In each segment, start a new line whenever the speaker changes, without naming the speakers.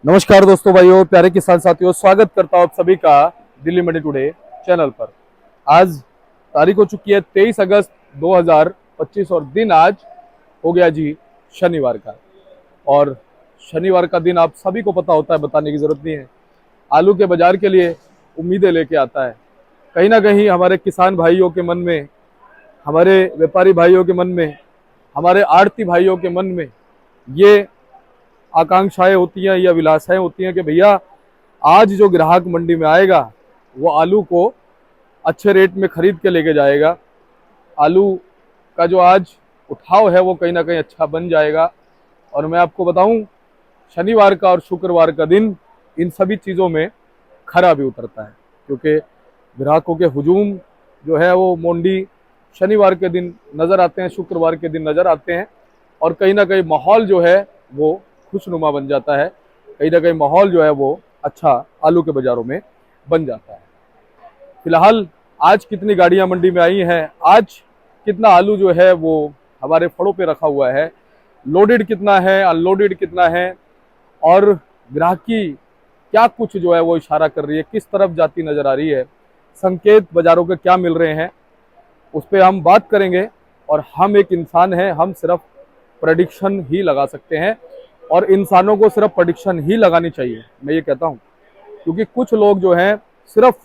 नमस्कार दोस्तों, भाइयों, प्यारे किसान साथियों, स्वागत करता हूं आप सभी का दिल्ली मंडी टुडे चैनल पर। आज तारीख हो चुकी है 23 अगस्त 2025 और दिन आज हो गया जी शनिवार का। और शनिवार का दिन आप सभी को पता होता है, बताने की जरूरत नहीं है, आलू के बाजार के लिए उम्मीदें लेके आता है। कहीं ना कहीं हमारे किसान भाइयों के मन में, हमारे व्यापारी भाइयों के मन में, हमारे आड़ती भाइयों के मन में ये आकांक्षाएं होती हैं या विलासाएं होती हैं कि भैया आज जो ग्राहक मंडी में आएगा वो आलू को अच्छे रेट में खरीद के लेके जाएगा। आलू का जो आज उठाव है वो कहीं ना कहीं अच्छा बन जाएगा। और मैं आपको बताऊं, शनिवार का और शुक्रवार का दिन इन सभी चीज़ों में खरा भी उतरता है, क्योंकि ग्राहकों के हुजूम जो है वो मंडी शनिवार के दिन नज़र आते हैं, शुक्रवार के दिन नज़र आते हैं। और कहीं ना कहीं माहौल जो है वो खुशनुमा बन जाता है, कहीं ना कहीं माहौल जो है वो अच्छा आलू के बाज़ारों में बन जाता है। फिलहाल आज कितनी गाड़ियां मंडी में आई हैं, आज कितना आलू जो है वो हमारे फड़ों पे रखा हुआ है, लोडेड कितना है, अनलोडेड कितना है, और ग्राहकी क्या कुछ जो है वो इशारा कर रही है, किस तरफ जाती नजर आ रही है, संकेत बाजारों के क्या मिल रहे हैं, उस पर हम बात करेंगे। और हम एक इंसान हैं, हम सिर्फ प्रेडिक्शन ही लगा सकते हैं, और इंसानों को सिर्फ प्रेडिक्शन ही लगानी चाहिए, मैं ये कहता हूँ। क्योंकि कुछ लोग जो हैं सिर्फ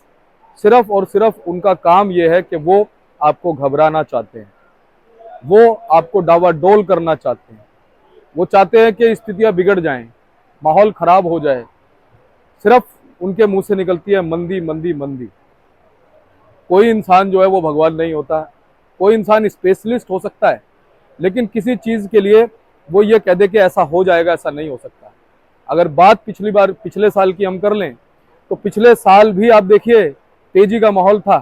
सिर्फ और सिर्फ उनका काम ये है कि वो आपको घबराना चाहते हैं, वो आपको डावाडोल करना चाहते हैं, वो चाहते हैं कि स्थितियां बिगड़ जाएं, माहौल खराब हो जाए। सिर्फ उनके मुंह से निकलती है मंदी मंदी मंदी। कोई इंसान जो है वो भगवान नहीं होता, कोई इंसान स्पेशलिस्ट हो सकता है, लेकिन किसी चीज़ के लिए वो ये कह दे कि ऐसा हो जाएगा, ऐसा नहीं हो सकता। अगर बात पिछले साल की हम कर लें तो पिछले साल भी आप देखिए तेजी का माहौल था,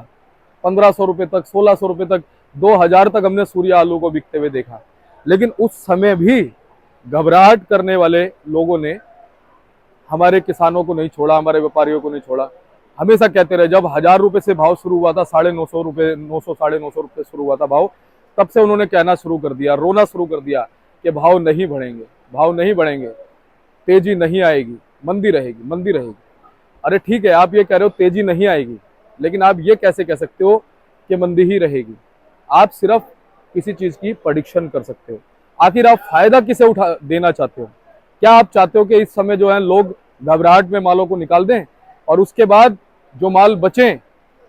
1500 रुपये तक, 1600 रुपये तक, 2000 तक हमने सूर्य आलू को बिकते हुए देखा। लेकिन उस समय भी घबराहट करने वाले लोगों ने हमारे किसानों को नहीं छोड़ा, हमारे व्यापारियों को नहीं छोड़ा। हमेशा कहते रहे, जब 1000 रुपये से भाव शुरू हुआ था, 950 रुपये, 900 950 रुपये शुरू हुआ था भाव, तब से उन्होंने कहना शुरू कर दिया, रोना शुरू कर दिया कि भाव नहीं बढ़ेंगे, भाव नहीं बढ़ेंगे, तेजी नहीं आएगी, मंदी रहेगी, मंदी रहेगी। अरे ठीक है, आप ये कह रहे हो तेजी नहीं आएगी, लेकिन आप ये कैसे कह सकते हो कि मंदी ही रहेगी? आप सिर्फ किसी चीज की प्रेडिक्शन कर सकते हो। आखिर आप फायदा किसे उठा देना चाहते हो? क्या आप चाहते हो कि इस समय जो है लोग घबराहट में मालों को निकाल दें और उसके बाद जो माल बचे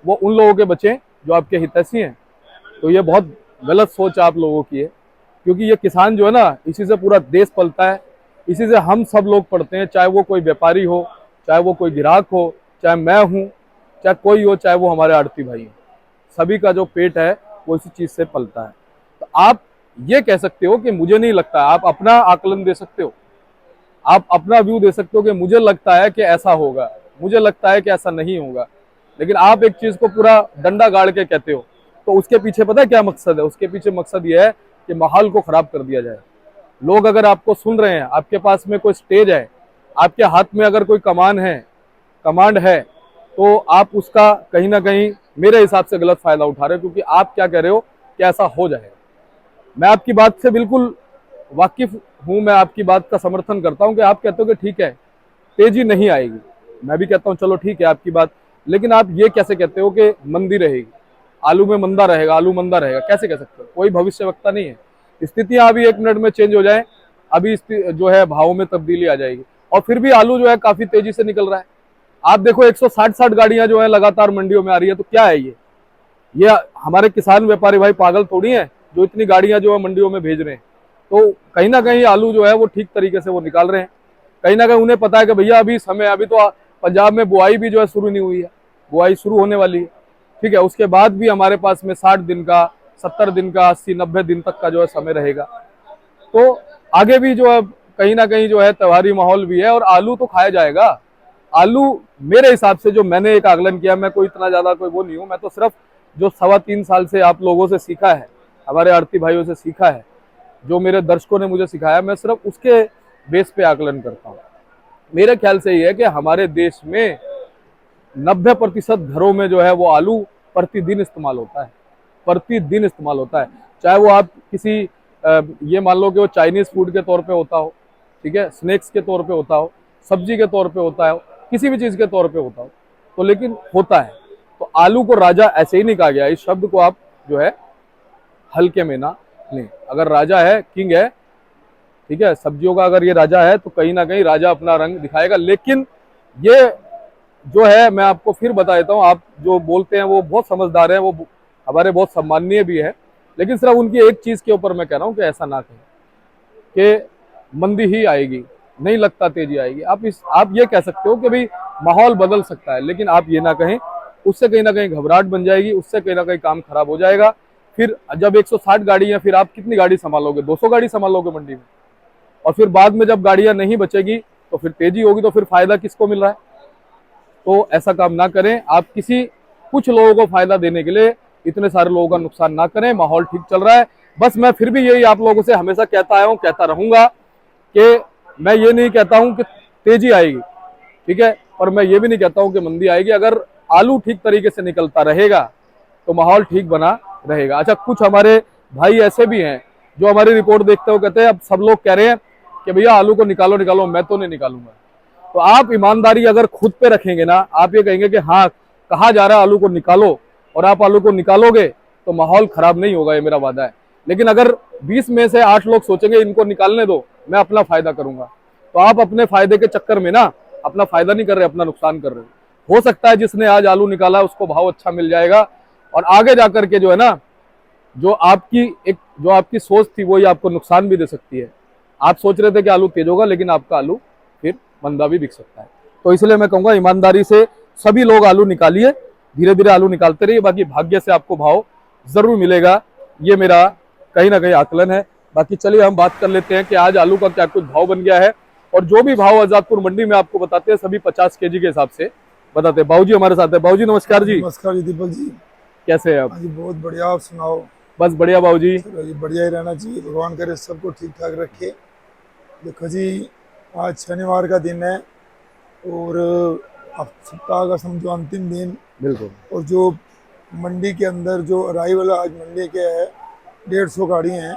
वो उन लोगों के बचे जो आपके हितैषी हैं? तो ये बहुत गलत सोच आप लोगों की है, क्योंकि ये किसान जो है ना, इसी से पूरा देश पलता है, इसी से हम सब लोग पढ़ते हैं, चाहे वो कोई व्यापारी हो, चाहे वो कोई ग्राहक हो, चाहे मैं हूँ, चाहे कोई हो, चाहे वो हमारे आड़ती भाई हैं। सभी का जो पेट है वो इसी चीज से पलता है। तो आप ये कह सकते हो कि मुझे नहीं लगता, आप अपना आकलन दे सकते हो, आप अपना व्यू दे सकते हो कि मुझे लगता है कि ऐसा होगा, मुझे लगता है कि ऐसा नहीं होगा। लेकिन आप एक चीज को पूरा डंडा गाड़ के कहते हो, तो उसके पीछे पता है क्या मकसद है? उसके पीछे मकसद ये है कि माहौल को खराब कर दिया जाए। लोग अगर आपको सुन रहे हैं, आपके पास में कोई स्टेज है, आपके हाथ में अगर कोई कमांड है, तो आप उसका कहीं ना कहीं मेरे हिसाब से गलत फायदा उठा रहे हो, क्योंकि आप क्या कह रहे हो कि ऐसा हो जाएगा। मैं आपकी बात से बिल्कुल वाकिफ हूं, मैं आपकी बात का समर्थन करता हूं कि आप कहते हो कि ठीक है तेजी नहीं आएगी, मैं भी कहता हूं चलो ठीक है आपकी बात, लेकिन आप ये कैसे कहते हो कि मंदी रहेगी, आलू में मंदा रहेगा, आलू मंदा रहेगा? कैसे कह सकते हो? कोई भविष्यवक्ता नहीं है। स्थितियां अभी 1 मिनट में चेंज हो जाए, अभी जो है भावों में तब्दीली आ जाएगी, और फिर भी आलू जो है काफी तेजी से निकल रहा है। आप देखो 160 गाड़ियां जो है लगातार मंडियों में आ रही है, तो क्या है ये हमारे किसान व्यापारी भाई पागल थोड़ी हैं जो इतनी गाड़ियां जो है मंडियों में भेज रहे हैं। तो कहीं ना कहीं आलू जो है वो ठीक तरीके से वो निकाल रहे हैं। कहीं ना कहीं उन्हें पता है कि भैया अभी समय, अभी तो पंजाब में बुआई भी जो है शुरू नहीं हुई है, बुआई शुरू होने वाली है, ठीक है। उसके बाद भी हमारे पास में 60 दिन का, 70 दिन का, 80-90 दिन तक का जो है समय रहेगा। तो आगे भी जो है कहीं ना कहीं जो है त्योहारी माहौल भी है, और आलू तो खाया जाएगा। आलू मेरे हिसाब से, जो मैंने एक आकलन किया, मैं कोई इतना ज्यादा कोई वो नहीं हूँ, मैं तो सिर्फ जो 3.25 साल से आप लोगों से सीखा है, हमारे आड़ती भाइयों से सीखा है, जो मेरे दर्शकों ने मुझे सिखाया, मैं सिर्फ उसके बेस पे आकलन करता हूँ। मेरे ख्याल से ये है कि हमारे देश में 90% घरों में जो है वो आलू प्रतिदिन इस्तेमाल होता है, प्रतिदिन इस्तेमाल होता है। चाहे वो आप किसी ये मान लो कि वो चाइनीज फूड के तौर पे होता हो, ठीक है, स्नैक्स के तौर पे होता हो, सब्जी के तौर पे होता है, किसी भी चीज के तौर पे होता हो, तो लेकिन होता है। तो आलू को राजा ऐसे ही नहीं कहा गया, इस शब्द को आप जो है हल्के में ना लें। अगर राजा है, किंग है, ठीक है, सब्जियों का अगर ये राजा है तो कहीं ना कहीं राजा अपना रंग दिखाएगा। लेकिन ये जो है, मैं आपको फिर बता देता हूँ, आप जो बोलते हैं वो बहुत समझदार हैं, वो हमारे बहुत सम्माननीय भी है, लेकिन सिर्फ उनकी एक चीज के ऊपर मैं कह रहा हूँ कि ऐसा ना कहें कि मंदी ही आएगी, नहीं लगता तेजी आएगी। आप ये कह सकते हो कि भाई माहौल बदल सकता है, लेकिन आप ये ना कहें, उससे कहीं ना कहीं घबराहट बन जाएगी, उससे कहीं ना कहीं काम खराब हो जाएगा। फिर जब 160 गाड़ी है, फिर आप कितनी गाड़ी संभालोगे? 200 गाड़ी संभालोगे मंडी में, और फिर बाद में जब गाड़ियां नहीं बचेगी तो फिर तेजी होगी, तो फिर फायदा किसको मिल रहा है? तो ऐसा काम ना करें। आप कुछ लोगों को फायदा देने के लिए इतने सारे लोगों का नुकसान ना करें। माहौल ठीक चल रहा है। बस मैं फिर भी यही आप लोगों से हमेशा कहता आया हूं, कहता रहूंगा कि मैं ये नहीं कहता हूं कि तेजी आएगी, ठीक है, और मैं ये भी नहीं कहता हूं कि मंदी आएगी। अगर आलू ठीक तरीके से निकलता रहेगा तो माहौल ठीक बना रहेगा। अच्छा, कुछ हमारे भाई ऐसे भी हैं जो हमारी रिपोर्ट देखते हो कहते हैं, अब सब लोग कह रहे हैं कि भैया आलू को निकालो निकालो, मैं तो नहीं निकालूंगा। तो आप ईमानदारी अगर खुद पे रखेंगे ना, आप ये कहेंगे कि हाँ कहा जा रहा है आलू को निकालो, और आप आलू को निकालोगे तो माहौल खराब नहीं होगा, ये मेरा वादा है। लेकिन अगर 20 में से 8 लोग सोचेंगे इनको निकालने दो, मैं अपना फायदा करूंगा, तो आप अपने फायदे के चक्कर में ना अपना फायदा नहीं कर रहे, अपना नुकसान कर रहे हो सकता है जिसने आज आलू निकाला उसको भाव अच्छा मिल जाएगा, और आगे जाकर के जो है ना, जो आपकी सोच थी वही आपको नुकसान भी दे सकती है। आप सोच रहे थे कि आलू तेज होगा, लेकिन आपका आलू फिर मंदा भी बिक सकता है। तो इसलिए मैं कहूंगा ईमानदारी से सभी लोग आलू निकालिए, धीरे धीरे आलू निकालते रहिए, बाकी भाग्य से आपको भाव जरूर मिलेगा, ये मेरा कहीं ना कहीं आकलन है। बाकी चलिए हम बात कर लेते हैं कि आज आलू का क्या कुछ भाव बन गया है, और जो भी भाव आजादपुर मंडी में आपको बताते हैं सभी 50 केजी के हिसाब से बताते हैं। बाबूजी हमारे साथ है। बाबूजी नमस्कार जी।
नमस्कार जी दीपक जी,
कैसे हैं आप?
हाँ जी बहुत बढ़िया, आप सुनाओ?
बस बढ़िया बाबूजी।
चलो जी, बढ़िया ही रहना चाहिए, भगवान करे सबको ठीक ठाक रखे। देखो जी, आज शनिवार का दिन है और अब सप्ताह का समझो अंतिम दिन,
बिल्कुल।
और जो मंडी के अंदर जो अराइवल आज मंडी के है 150 गाड़ी हैं,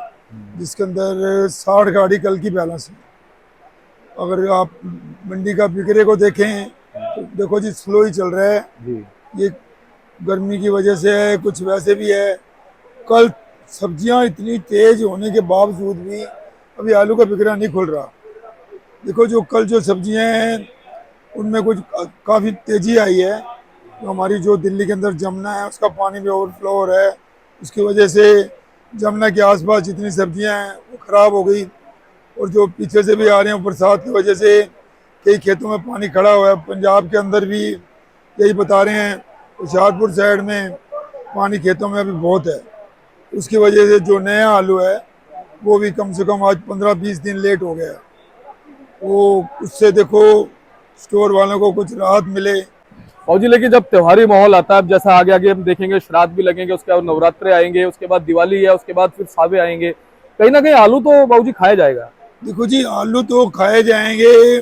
जिसके अंदर 60 गाड़ी कल की बैलेंस है। अगर आप मंडी का बिक्रे को देखें तो देखो जी स्लो ही चल रहा है
जी।
ये, गर्मी की वजह से है, कुछ वैसे भी है। कल सब्जियां इतनी तेज होने के बावजूद भी अभी आलू का बिक्रा नहीं खुल रहा। देखो जो कल जो सब्जियां हैं उनमें कुछ काफ़ी तेज़ी आई है। तो हमारी जो दिल्ली के अंदर जमुना है उसका पानी भी ओवरफ्लो हो रहा है, उसकी वजह से जमुना के आसपास जितनी सब्जियां हैं वो ख़राब हो गई, और जो पीछे से भी आ रहे हैं बरसात की वजह से कई खेतों में पानी खड़ा हुआ है। पंजाब के अंदर भी यही बता रहे हैं, होशियारपुर साइड में पानी खेतों में अभी बहुत है। उसकी वजह से जो नया आलू है वो भी कम से कम आज 15-20 दिन लेट हो गया। वो उससे देखो स्टोर वालों को कुछ राहत मिले।
बाबूजी लेकिन जब त्योहारी माहौल आता है, अब जैसा आगे आगे हम देखेंगे, श्राद्ध भी लगेंगे, उसके बाद नवरात्रे आएंगे, उसके बाद दिवाली है, उसके बाद फिर सावे आएंगे, कहीं ना कहीं आलू तो बाबूजी खाया जाएगा।
देखो जी आलू तो खाए जाएंगे,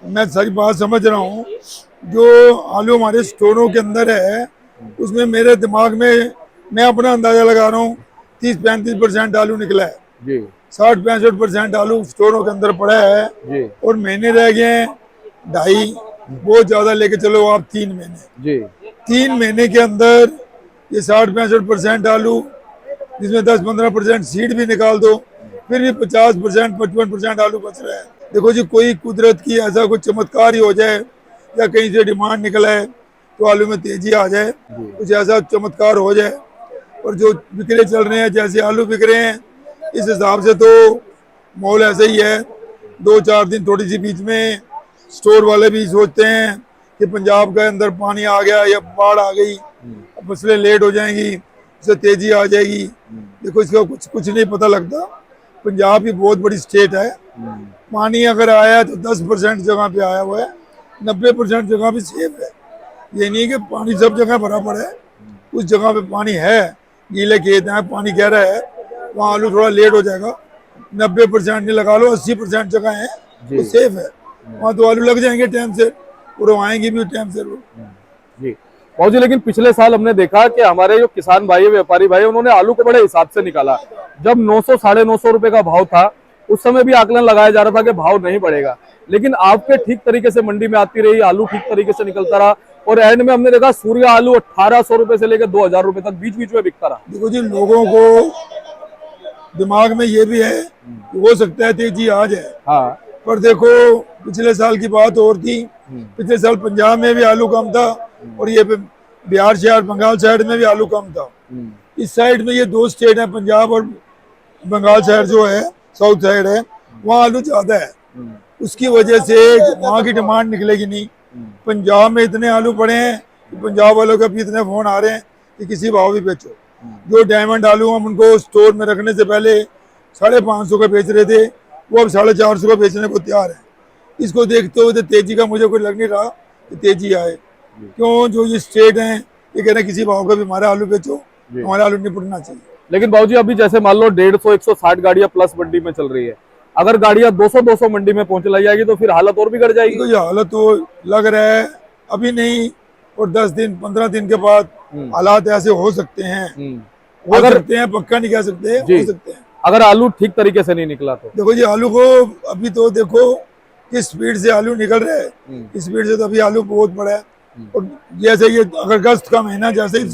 मैं सारी बात समझ रहा हूँ। जो आलू हमारे स्टोरों के अंदर है उसमें मेरे दिमाग में, मैं अपना अंदाजा लगा रहा हूँ, 30-35% आलू निकला है
जी।
60-65% आलू स्टोरों के अंदर पड़ा है
जी।
और महीने रह गए हैं 2.5, बहुत ज्यादा लेके चलो आप 3 महीने।
जी।
3 महीने के अंदर ये 60-65% आलू, जिसमें 10-15% सीड भी निकाल दो, फिर भी 50%, 55% आलू बच रहा है। देखो जी कोई कुदरत की ऐसा कोई चमत्कार ही हो जाए या कहीं से डिमांड निकला है तो आलू में तेजी आ जाए, कुछ ऐसा चमत्कार हो जाए। और जो बिक्रे चल रहे हैं, जैसे आलू बिक रहे हैं, इस हिसाब से तो माहौल ऐसा ही है। 2-4 दिन थोड़ी सी बीच में स्टोर वाले भी सोचते हैं कि पंजाब के अंदर पानी आ गया या बाढ़ आ गई, फसलें लेट हो जाएंगी, उससे तेजी आ जाएगी। देखो इसका कुछ नहीं पता लगता। पंजाब भी बहुत बड़ी स्टेट है, पानी अगर आया है तो 10% जगह पे आया हुआ है, 90% जगह पे सेफ है। ये नहीं कि पानी सब जगह बराबर है, उस जगह पे पानी है, गीले खेत हैं, पानी गहरा है, वहाँ आलू थोड़ा लेट हो जाएगा। 90% नहीं लगा लो, 80% जगह है वो सेफ है, वहाँ तो आलू लग जाएंगे टाइम से, और आएंगे भी टाइम से
जी। बाबूजी लेकिन पिछले साल हमने देखा कि हमारे जो किसान भाई, व्यापारी भाई, उन्होंने आलू को बड़े हिसाब से निकाला। जब 900 साढ़े 900 रुपए का भाव था, उस समय भी आकलन लगाया जा रहा था कि भाव नहीं बढ़ेगा, लेकिन आपके ठीक तरीके से मंडी में आती रही, आलू ठीक तरीके से निकलता रहा और एंड में हमने देखा सूर्या आलू 1800 रुपए से लेकर 2000 रुपए तक बीच बीच में बिकता रहा।
देखो जी, लोगों को दिमाग में ये भी है कि हो सकता है तेजी आ जाए,
हाँ।
पर देखो पिछले साल की बात और थी। पिछले साल पंजाब में भी आलू कम था और ये बिहार शहर बंगाल साइड में भी आलू कम था। इस साइड में ये दो स्टेट है, पंजाब और बंगाल साइड जो है, साउथ साइड है, वहाँ आलू ज्यादा है। उसकी वजह से वहाँ की डिमांड निकलेगी नहीं। पंजाब में इतने आलू पड़े हैं कि पंजाब वालों के भी इतने फोन आ रहे हैं कि किसी भाव भी बेचो। जो डायमंड आलू हम उनको स्टोर में रखने से पहले 550 का बेच रहे थे, वो अब 450 का बेचने को तैयार है। इसको देखते हुए तो तेजी का मुझे कोई लग नहीं रहा कि तेजी आए। क्यों, जो ये स्टेट हैं ये कह रहे हैं किसी भाव का भी हमारा आलू बेचो, हमारा आलू नहीं पड़ना चाहिए।
लेकिन बाबूजी अभी जैसे मान लो 150-160 गाड़ियां प्लस मंडी में चल रही है, अगर गाड़ियां 200-200 मंडी में पहुंच लाई जाएगी तो फिर हालत और बिगड़ जाएगी।
तो ये हालत तो लग रहा है अभी नहीं, और 10 दिन 15 दिन के बाद हालात ऐसे हो सकते हैं, हो सकते हैं, पक्का नहीं कह सकते, हो सकते हैं
अगर आलू ठीक तरीके से नहीं निकला तो।
देखो जी, आलू को अभी तो देखो किस स्पीड से आलू निकल रहा है, इस स्पीड से तो अभी आलू बहुत बड़ा है। और जैसे ये अगर अगस्त का महीना जैसे ही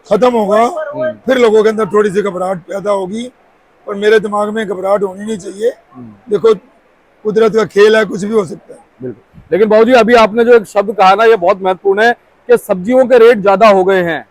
खत्म होगा फिर लोगों के अंदर थोड़ी सी घबराहट पैदा होगी, और मेरे दिमाग में घबराहट होनी नहीं चाहिए। देखो कुदरत का खेल है, कुछ भी हो सकता है।
बिल्कुल। लेकिन बाबूजी अभी आपने जो एक शब्द कहा ना, ये बहुत महत्वपूर्ण है कि सब्जियों के रेट ज्यादा हो गए हैं।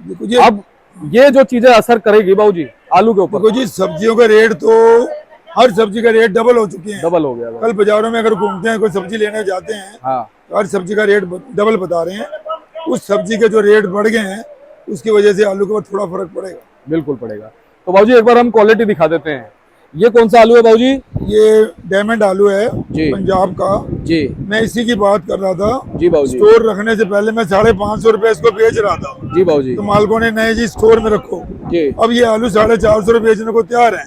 देखो जी,
अब ये जो चीजें असर करेगी बाबूजी आलू के ऊपर।
देखो जी, सब्जियों का रेट तो हर सब्जी का रेट डबल हो चुके हैं,
डबल हो गया।
कल बाजारों में अगर घूमते हैं, कोई सब्जी लेने जाते हैं,
हाँ।
तो हर सब्जी का रेट डबल बता रहे हैं। उस सब्जी के जो रेट बढ़ गए हैं उसकी वजह से आलू के ऊपर थोड़ा फर्क पड़ेगा।
बिल्कुल पड़ेगा। तो बाबूजी एक बार हम क्वालिटी दिखा देते हैं। ये कौन सा आलू है बाबूजी?
ये डायमंड आलू है
जी।
पंजाब का
जी।
मैं इसी की बात कर रहा था
जी बाबूजी।
स्टोर रखने से पहले मैं 550 रुपए इसको बेच रहा था।
जी बाबूजी।
तो मालकों ने नहीं जी स्टोर में रखो।
जी।
अब ये आलू 450 रुपए बेचने को तैयार है।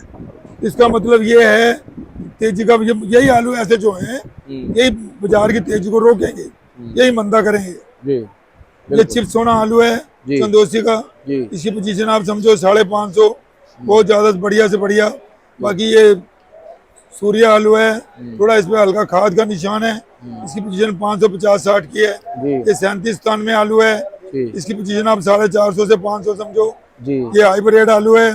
इसका मतलब ये है तेजी का, यही आलू ऐसे जो हैं यही बाजार की तेजी को रोकेंगे, यही मंदा करेंगे।
जी।
ये चिप्स सोना आलू है चंदोसी का।
जी।
इसकी पोजीशन आप समझो 550, बहुत ज्यादा बढ़िया से बढ़िया। बाकी ये सूर्या आलू है, थोड़ा इस पे हल्का खाद का निशान है। इसकी पोजीशन 550-60 की है। ये 37-93 आलू है, इसकी पोजीशन आप 450 से 500 समझो। ये हाइब्रिड आलू है,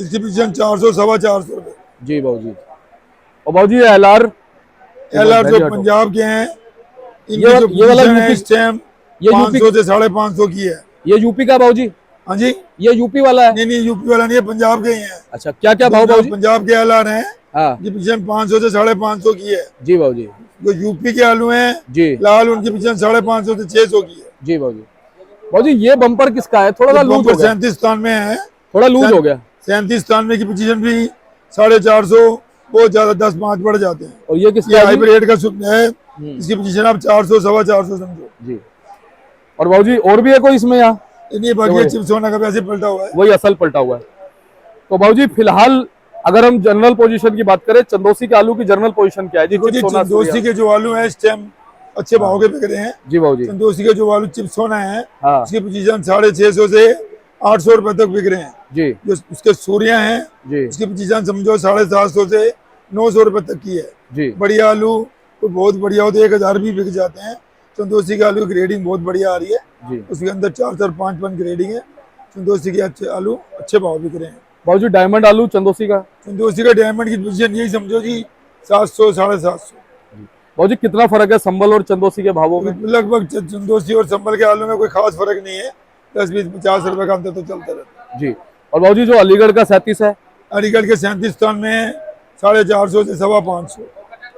इसकी पोजीशन 400-425 रुपए।
जी बाबूजी। और बाबूजी एलआर
जो पंजाब के हैं,
ये वाला यूपी
इस टाइम
ये
500 से 550 की है।
ये यूपी का बाबूजी?
हाँ जी।
ये यूपी वाला है?
नहीं, यूपी वाला नहीं है, पंजाब के ही है।
अच्छा, क्या क्या भाव बाबूजी?
पंजाब के एलआर हैं।
हाँ।
ये पोजीशन 500 से 550 की है।
जी बाबूजी।
जो यूपी के आलू हैं
जी
लाल, उनकी पोजीशन 550 से 600 की है।
जी बाबूजी। बाबूजी ये बम्पर किसका है? थोड़ा सा लूज हो गया।
37-93 है,
थोड़ा लूज हो गया।
37-93 की पोजीशन भी 450, बहुत ज्यादा 10-5 बढ़ जाते हैं।
और ये किसका है?
हाइब्रिड का है, इसकी पोजीशन आप 400-425 समझो।
जी। और बाबूजी और भी है कोई इसमें? यहाँ
नहीं, बाकी चिप्स सोना का वैसे पलटा हुआ है,
वही असल पलटा हुआ है। तो बाबूजी फिलहाल अगर हम जनरल पोजीशन की बात करें, चंदोसी के आलू की जनरल पोजीशन क्या है जी?
चंदोसी के जो आलू है इस टाइम अच्छे भाव के बिक रहे हैं।
जी बाबूजी।
चंदोसी के जो आलू चिप्स सोना है,
हाँ।
उसकी पोजीशन 650 से 800 रुपए तक बिक रहे हैं।
जी।
जो उसके सूर्या हैं,
जी।
उसकी पोजीशन समझो 750 से 900 रुपए तक की है।
जी।
बढ़िया आलू तो बहुत बढ़िया हो तो 1000 भी बिक जाते हैं। चंदोसी के आलू की ग्रेडिंग बहुत बढ़िया आ रही है।
जी।
उसके अंदर 4-4, 5-5 ग्रेडिंग है। चंदोसी के अच्छे आलू अच्छे भाव बिक रहे हैं।
बाबूजी डायमंड आलू चंदोसी का?
चंदोसी का डायमंड की पोजीशन यही समझो जी 700, 750।
बाबूजी कितना फर्क है संबल और चंदोसी के भावों में?
लगभग चंदोसी और संबल के आलू में कोई खास फर्क नहीं है, 10-20-50 रुपए का अंतर तो चलता रहता है।
जी। और बाबूजी जो अलीगढ़ का 37 है?
अलीगढ़ के 37 में 450 से 550।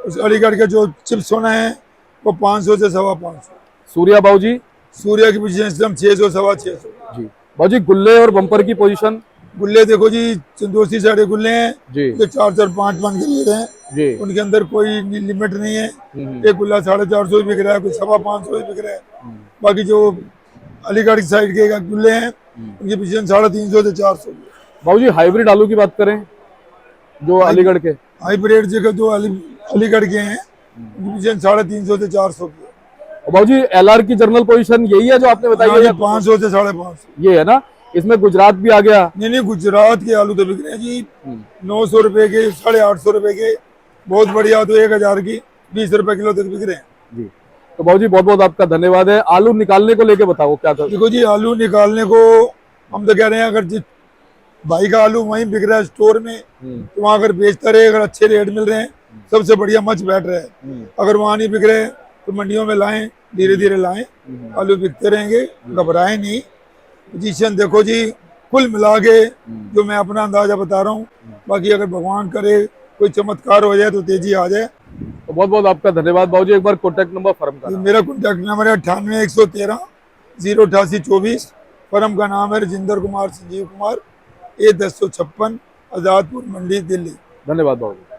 उस अलीगढ़ के जो चिप्स सोना है वो 500 से 550।
सूर्या बाबूजी?
सूर्या की पोजीशन एकदम 600, 650।
जी। बाबूजी गुल्ले और बम्पर की पोजीशन?
गुल्ले देखो जी, चंदोसी साइड गुल्ले हैं
जी,
जो 4-4, 5-5 के लिए हैं
जी।
उनके अंदर कोई लिमिट नहीं है। एक गुल्ला 450 बिक रहा है, कोई 550 बिक रहा है। बाकी जो अलीगढ़ की साइड के गुल्ले हैं उनकी पोजीशन 350 से 400।
बाबूजी हाइब्रिड आलू की बात करें जो अलीगढ़ के?
हाइब्रिड जो अलीगढ़ के हैं उनकी पोजीशन 350 से 400 की है।
और बाबूजी एलआर की जनरल पोजीशन यही है जो आपने बताई है?
500 से 550
ये है ना? इसमें गुजरात भी आ गया?
नहीं, गुजरात के आलू तो बिक रहे हैं जी 900 रुपए के, 850 रुपए के, बहुत बढ़िया तो 1000 की। ₹20 किलो तक बिक रहे हैं।
जी। तो बाबू जी बहुत बहुत आपका धन्यवाद है। आलू निकालने को लेके बताओ क्या कर।
देखो जी, आलू निकालने को हम तो कह रहे हैं, अगर जिस भाई का आलू वहीं बिक रहा है स्टोर में, तो वहाँ अगर बेचता रहे, अगर अच्छे रेट मिल रहे हैं, सबसे बढ़िया मच बैठ रहा है। अगर वहाँ नहीं बिक रहे तो मंडियों में लाएं, धीरे धीरे लाएं, आलू बिकते रहेंगे, घबराएं नहीं। पोजीशन देखो जी, कुल मिला के जो मैं अपना अंदाजा बता रहा हूँ, बाकी अगर भगवान करे कोई चमत्कार हो जाए तो तेजी आ जाए।
तो बहुत बहुत आपका धन्यवाद बाबू जी। एक बार कॉन्टैक्ट नंबर फर्म का।
मेरा कॉन्टैक्ट नंबर है 98 113 088 24। फर्म का नाम है राजेंद्र कुमार संजीव कुमार, A 1056, आजादपुर मंडी, दिल्ली।
धन्यवाद बाबू जी।